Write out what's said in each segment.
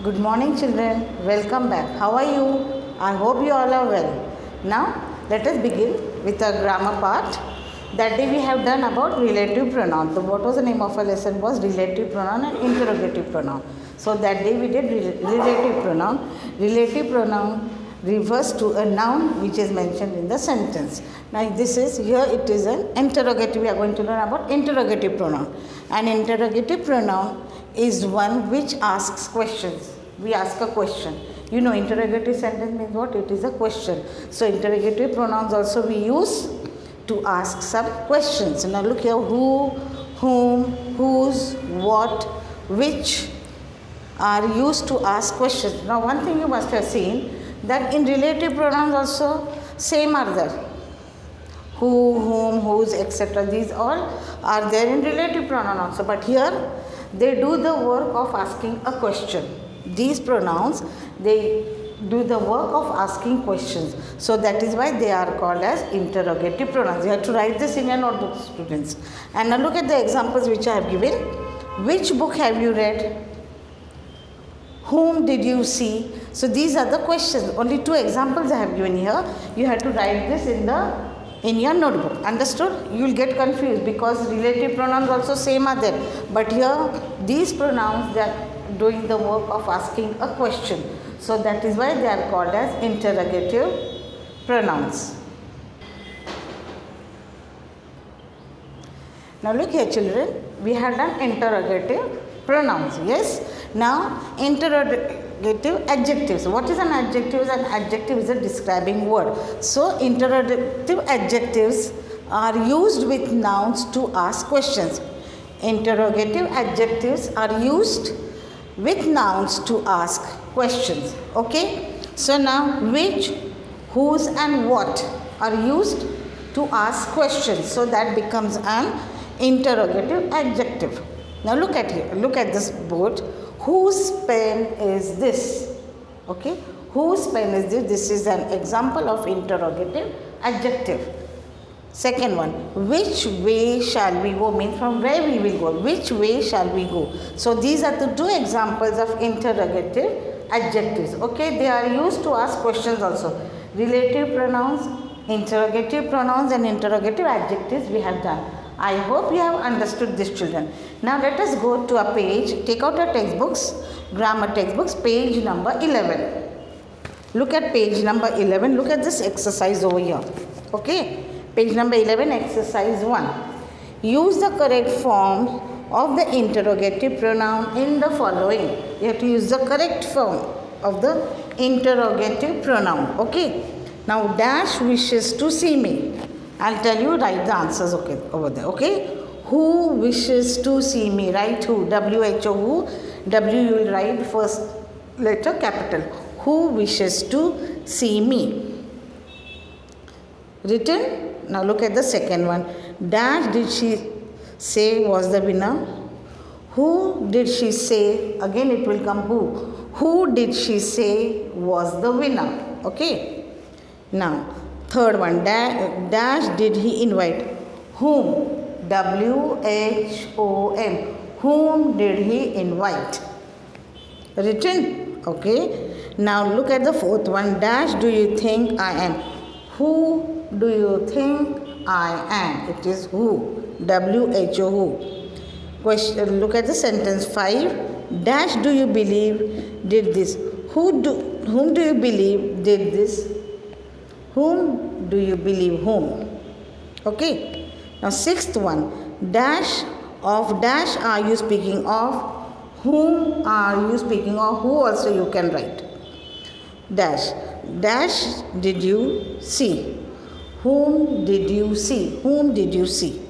Good morning, children. Welcome back. How are you? I hope you all are well. Now, let us begin with our grammar part. That day we have done about relative pronoun. So, what was the name of our lesson? Was relative pronoun and interrogative pronoun. So, that day we did relative pronoun. Relative pronoun refers to a noun which is mentioned in the sentence. Now, this is here it is an interrogative. We are going to learn about interrogative pronoun. An interrogative pronoun is one which asks questions. We ask a question. You know, interrogative sentence means what? It is a question. So, interrogative pronouns also we use to ask some questions. Now, look here: who, whom, whose, what, which are used to ask questions. Now, one thing you must have seen that in relative pronouns also same are there. Who, whom, whose, etc. These all are there in relative pronoun also. But here they do the work of asking a question. These pronouns, they do the work of asking questions. So that is why they are called as interrogative pronouns. You have to write this in your notebook, students. And now look at the examples which I have given. Which book have you read? Whom did you see? So these are the questions. Only two examples I have given here. You have to write this in your notebook. Understood? You will get confused because relative pronouns also same are there. But here these pronouns, they are doing the work of asking a question. So that is why they are called as interrogative pronouns. Now look here, children. We have done interrogative pronouns. Yes. Now interrogative adjectives. What is an adjective? An adjective is a describing word. So interrogative adjectives are used with nouns to ask questions. Interrogative adjectives are used with nouns to ask questions. Okay. So now which, whose and what are used to ask questions. So that becomes an interrogative adjective. Now look at here. Look at this board. Whose pen is this? Okay. Whose pen is this? This is an example of interrogative adjective. Second one, which way shall we go? Means from where we will go. Which way shall we go? So these are the two examples of interrogative adjectives. Okay, they are used to ask questions also. Relative pronouns, interrogative pronouns and interrogative adjectives we have done. I hope you have understood this, children. Now let us go to a page. Take out your textbooks, grammar textbooks, page number 11. Look at page number 11. Look at this exercise over here. Okay. Page number 11, exercise 1. Use the correct form of the interrogative pronoun in the following. You have to use the correct form of the interrogative pronoun. Okay. Now, dash wishes to see me. I'll tell you, write the answers over there. Okay. Who wishes to see me? Write who. W-H-O, who. W you will write first letter capital. Who wishes to see me? Written. Now look at the second one. Dash did she say was the winner? Who did she say? Again it will come who. Who did she say was the winner? Okay. Now third one. Dash did he invite? Whom? W-H-O-M. Whom did he invite? Written. Okay. Now look at the fourth one. Dash do you think I am? Who do you think I am? It is who. W-H-O, who. Question. Look at the sentence 5. Dash do you believe did this? Whom do you believe did this? Whom do you believe? Whom? Okay. Now sixth one. Dash of dash are you speaking of? Whom are you speaking of? Who also you can write. Dash. Dash did you see? Whom did you see? Whom did you see?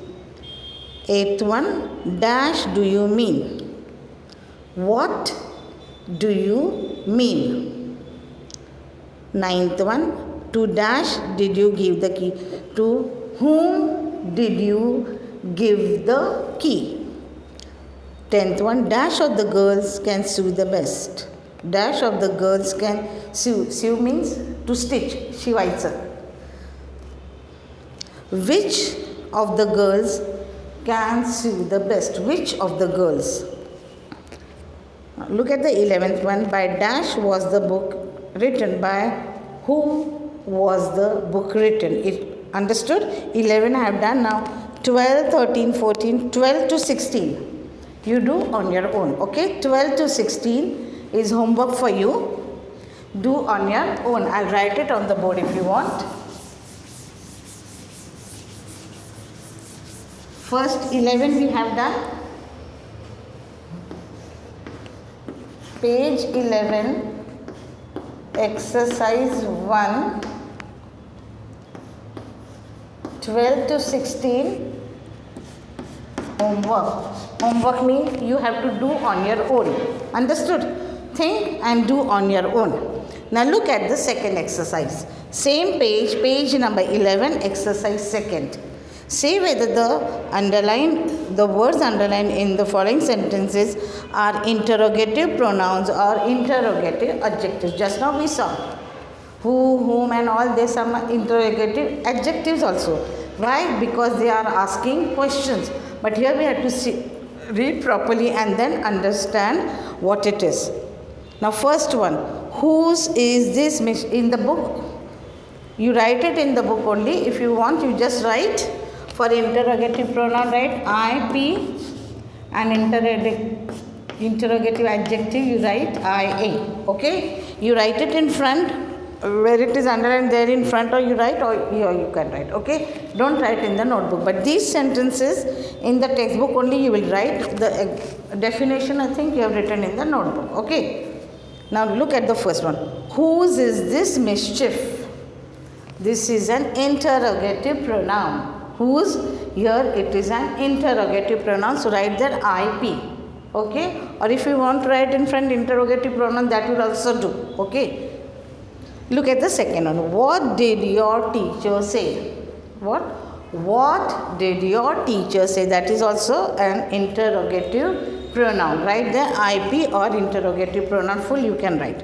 Eighth one, dash do you mean? What do you mean? Ninth one, to dash did you give the key? To whom did you give the key? Tenth one, dash of the girls can sew the best. Dash of the girls can sew. Sew means to stitch. Shivaitsa. Which of the girls can sew the best? Which of the girls? Look at the 11th one. By dash was the book written. By who was the book written? It understood? 11 I have done. Now 12, 13, 14, 12 to 16. You do on your own. Okay? 12 to 16 is homework for you. Do on your own. I'll write it on the board if you want. First 11 we have done. Page 11, exercise 1, 12 to 16, homework. Homework means you have to do on your own. Understood? Think and do on your own. Now look at the second exercise. Same page, page number 11, exercise 2nd. Say whether the words underlined in the following sentences are interrogative pronouns or interrogative adjectives. Just now we saw who, whom and all. There's some interrogative adjectives also. Why? Because they are asking questions. But here we have to read properly and then understand what it is. Now first one, whose is this in the book? You write it in the book only. If you want, you just write. For interrogative pronoun, write I, P, and interrogative adjective, you write I, A. Okay? You write it in front, where it is underlined there in front, or you write, or here you can write. Okay? Don't write in the notebook. But these sentences in the textbook only you will write. The definition, I think, you have written in the notebook. Okay? Now look at the first one. Whose is this mischief? This is an interrogative pronoun. Whose? Here it is an interrogative pronoun. So write there IP. Okay? Or if you want to write in front interrogative pronoun, that will also do. Okay? Look at the second one. What did your teacher say? What? What did your teacher say? That is also an interrogative pronoun. Write there IP or interrogative pronoun full you can write.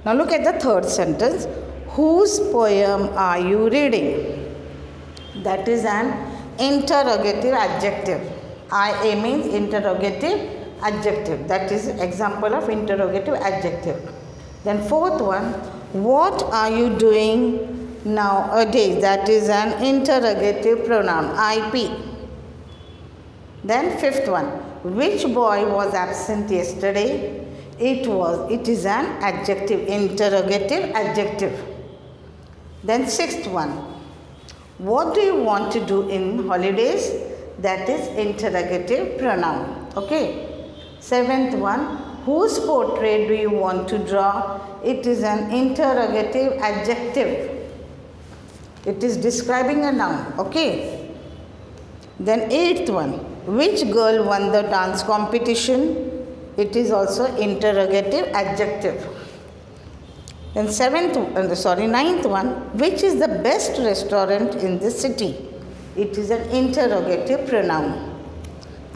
Now look at the third sentence. Whose poem are you reading? That is an interrogative adjective. IA means interrogative adjective. That is example of interrogative adjective. Then fourth one, what are you doing nowadays? That is an interrogative pronoun. IP. Then fifth one, which boy was absent yesterday? It is an adjective, interrogative adjective. Then sixth one, what do you want to do in holidays? That is interrogative pronoun. Okay. Seventh one, whose portrait do you want to draw? It is an interrogative adjective. It is describing a noun. Okay. Then eighth one, which girl won the dance competition? It is also interrogative adjective. Then ninth one, which is the best restaurant in the city? It is an interrogative pronoun.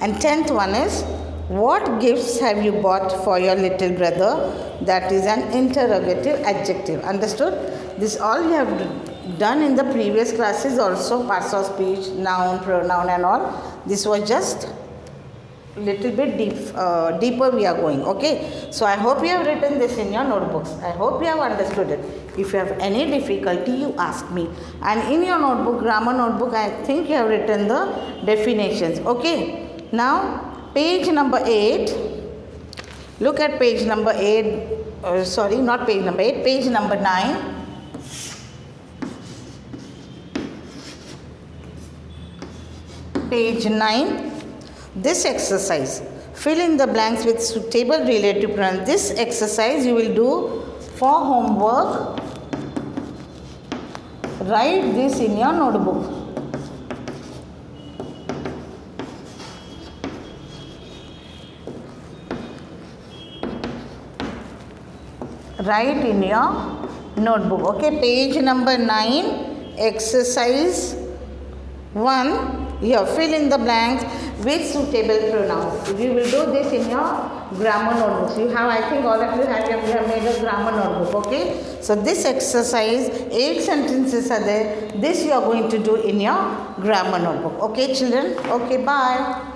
And 10th one is, what gifts have you bought for your little brother? That is an interrogative adjective. Understood? This all you have done in the previous classes also, parts of speech, noun, pronoun and all. This was just little bit deeper we are going. Okay, so I hope you have written this in your notebooks. I hope you have understood it. If you have any difficulty, you ask me. And in your notebook, grammar notebook, I think you have written the definitions. Okay, now page number 8. Look at page number 8. Sorry, not page number 8, page number 9. Page 9. This exercise, fill in the blanks with suitable relative pronouns. This exercise you will do for homework. Write this in your notebook. Write in your notebook. Okay, page number 9, exercise 1. Here, fill in the blanks with suitable pronouns. You will do this in your grammar notebooks. You have, I think all of you have made a grammar notebook, okay? So this exercise, 8 sentences are there. This you are going to do in your grammar notebook. Okay, children? Okay, bye.